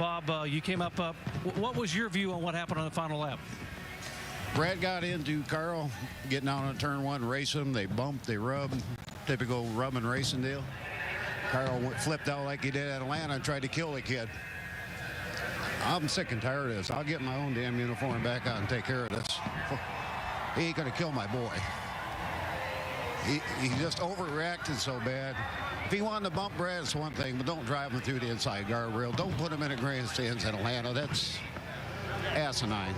Bob, you came up. What was your view on what happened on the final lap? Brad got into Carl, getting out on turn one, race him. They bumped, they rubbed. Typical rubbing racing deal. Carl flipped out like he did at Atlanta and tried to kill the kid. I'm sick and tired of this. I'll get my own damn uniform back out and take care of this. He ain't gonna kill my boy. He just overreacted so bad. If he wanted to bump Brad, it's one thing, but don't drive him through the inside guardrail. Don't put him in a grandstands in Atlanta. That's asinine.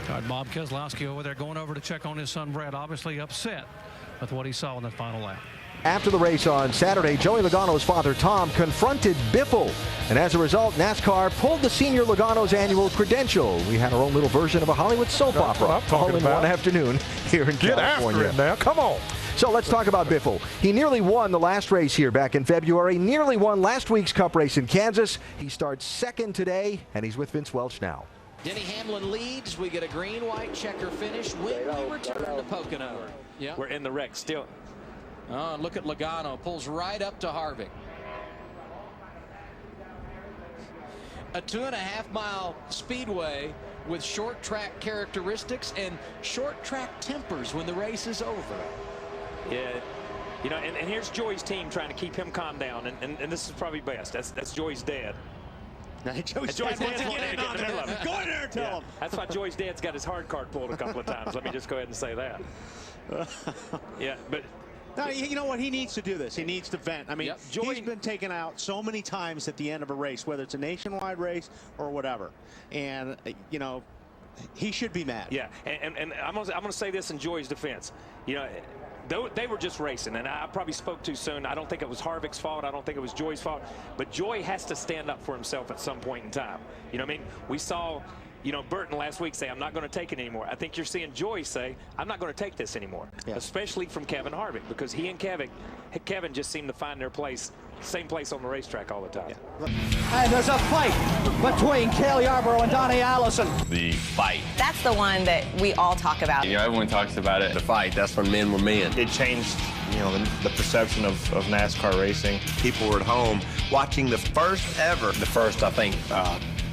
All right, Bob Keselowski over there going over to check on his son Brad, obviously upset with what he saw in the final lap. After the race on Saturday, Joey Logano's father, Tom, confronted Biffle. And as a result, NASCAR pulled the senior Logano's annual credential. We had our own little version of a Hollywood soap opera all in one afternoon here in California. Get after it now. Come on. So let's talk about Biffle. He nearly won the last race here back in February, nearly won last week's Cup race in Kansas. He starts second today, and he's with Vince Welch now. Denny Hamlin leads. We get a green-white checker finish when we return to Pocono. Yeah. We're in the wreck still. Oh, look at Logano. Pulls right up to Harvick. A 2.5-mile speedway with short track characteristics and short track tempers when the race is over. Yeah. You know, and here's Joey's team trying to keep him calm down. And this is probably best. That's Joey's dad. Joey's dad wants to get in on there. Go in there and tell him. That's why Joey's dad's got his hard card pulled a couple of times. Let me just go ahead and say that. Yeah, but no, you know what? He needs to do this. He needs to vent. I mean, he's been taken out so many times at the end of a race, whether it's a nationwide race or whatever. And, you know, he should be mad. Yeah, and I'm gonna say this in Joey's defense. You know, they were just racing, and I probably spoke too soon. I don't think it was Harvick's fault. I don't think it was Joey's fault. But Joey has to stand up for himself at some point in time. You know what I mean? We saw, you know, Burton last week say, I'm not going to take it anymore. I think you're seeing Joey say, I'm not going to take this anymore, especially from Kevin Harvick, because he and Kevin just seem to find their place, same place on the racetrack all the time. And there's a fight between Cale Yarborough and Donnie Allison. The fight. That's the one that we all talk about. You know, everyone talks about it. The fight, that's when men were men. It changed, you know, the perception of NASCAR racing. People were at home watching the first, I think,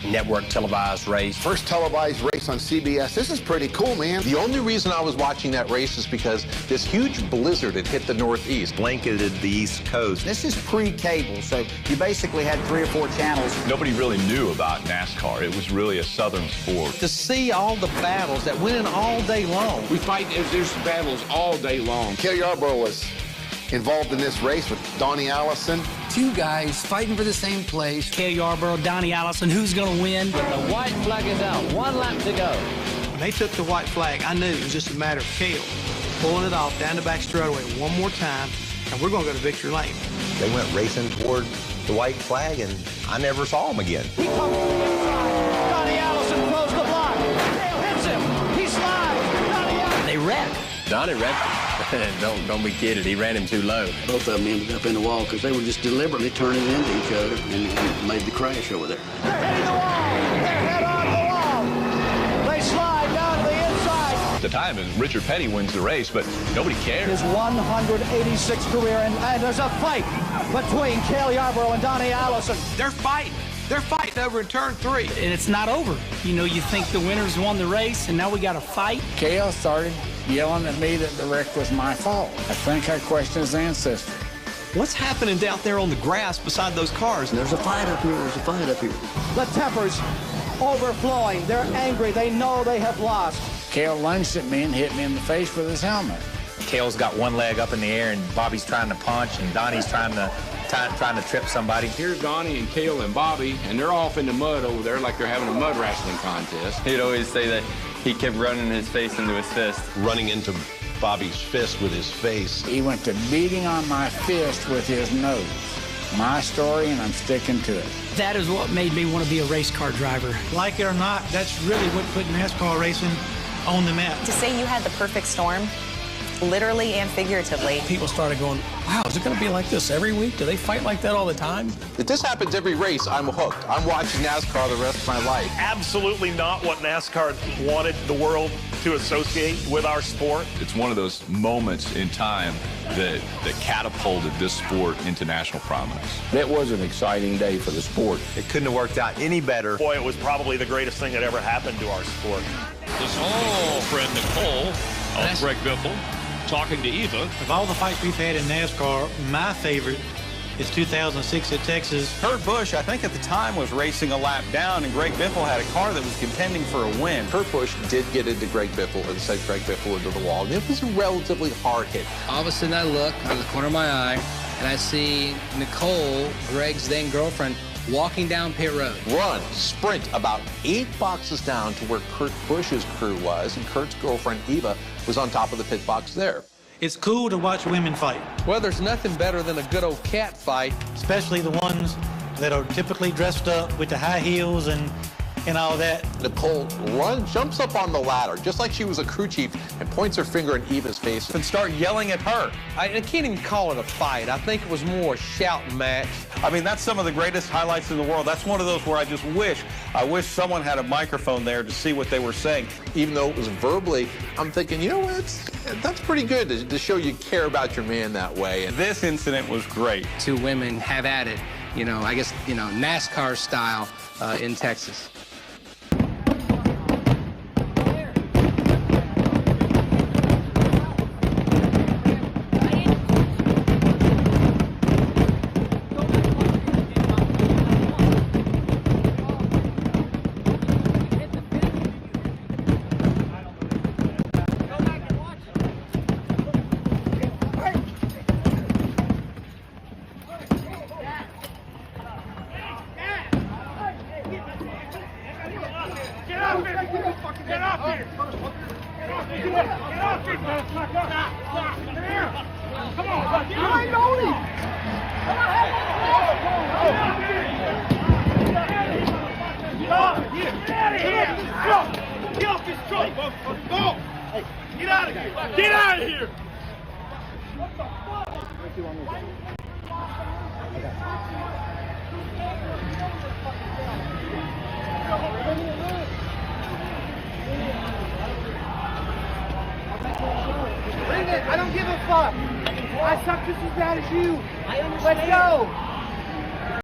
network televised race. First televised race on CBS. This is pretty cool, man. The only reason I was watching that race is because this huge blizzard had hit the Northeast. Blanketed the East Coast. This is pre-cable, so you basically had 3 or 4 channels. Nobody really knew about NASCAR. It was really a Southern sport. To see all the battles that went in all day long. We fight as there's battles all day long. Cale Yarborough was involved in this race with Donnie Allison. 2 guys fighting for the same place. Cale Yarborough, Donnie Allison, who's going to win? The white flag is out. 1 lap to go. When they took the white flag, I knew it was just a matter of Cale pulling it off down the back straightaway one more time, and we're going to go to victory lane. They went racing toward the white flag, and I never saw them again. He comes to the inside. Donnie Allison throws the block. Cale hits him. He slides. Donnie Allison. They wrecked. Donnie wrecked. Don't be kidded. He ran him too low. Both of them ended up in the wall because they were just deliberately turning into each other and made the crash over there. They're hitting the wall. They're head on the wall. They slide down to the inside. At the time, Richard Petty wins the race, but nobody cared. His 186th career, and there's a fight between Cale Yarborough and Donnie Allison. They're fighting. They're fighting over in turn 3. And it's not over. You know, you think the winners won the race, and now we got a fight. Cale started yelling at me that the wreck was my fault. I think I questioned his ancestry. What's happening out there on the grass beside those cars? There's a fight up here. There's a fight up here. The tempers overflowing. They're angry. They know they have lost. Cale lunged at me and hit me in the face with his helmet. Cale's got one leg up in the air, and Bobby's trying to punch, and Donnie's trying to trip somebody. Here's Donnie and Cale and Bobby, and they're off in the mud over there like they're having a mud wrestling contest. He'd always say that he kept running his face into his fist. Running into Bobby's fist with his face. He went to beating on my fist with his nose. My story, and I'm sticking to it. That is what made me want to be a race car driver. Like it or not, that's really what put NASCAR racing on the map. To say you had the perfect storm, literally and figuratively. People started going, wow, is it going to be like this every week? Do they fight like that all the time? If this happens every race, I'm hooked. I'm watching NASCAR the rest of my life. Absolutely not what NASCAR wanted the world to associate with our sport. It's one of those moments in time that catapulted this sport into national prominence. It was an exciting day for the sport. It couldn't have worked out any better. Boy, it was probably the greatest thing that ever happened to our sport. This friend Nicole of Greg Biffle talking to Eva. Of all the fights we've had in NASCAR, my favorite is 2006 at Texas. Kurt Busch, I think at the time, was racing a lap down, and Greg Biffle had a car that was contending for a win. Kurt Busch did get into Greg Biffle and sent Greg Biffle into the wall. And it was a relatively hard hit. All of a sudden I look out of the corner of my eye, and I see Nicole, Greg's then girlfriend, walking down pit road. Run, sprint about 8 boxes down to where Kurt Busch's crew was, and Kurt's girlfriend Eva was on top of the pit box there. It's cool to watch women fight. Well, there's nothing better than a good old cat fight. Especially the ones that are typically dressed up with the high heels and all that. Nicole jumps up on the ladder, just like she was a crew chief, and points her finger in Eva's face. And start yelling at her. I can't even call it a fight. I think it was more a shouting match. I mean, that's some of the greatest highlights in the world. That's one of those where I wish someone had a microphone there to see what they were saying. Even though it was verbally, I'm thinking, you know what, that's pretty good to show you care about your man that way. And this incident was great. Two women have at it, I guess, NASCAR style in Texas. I don't give a fuck. I suck just as bad as you. Let's go.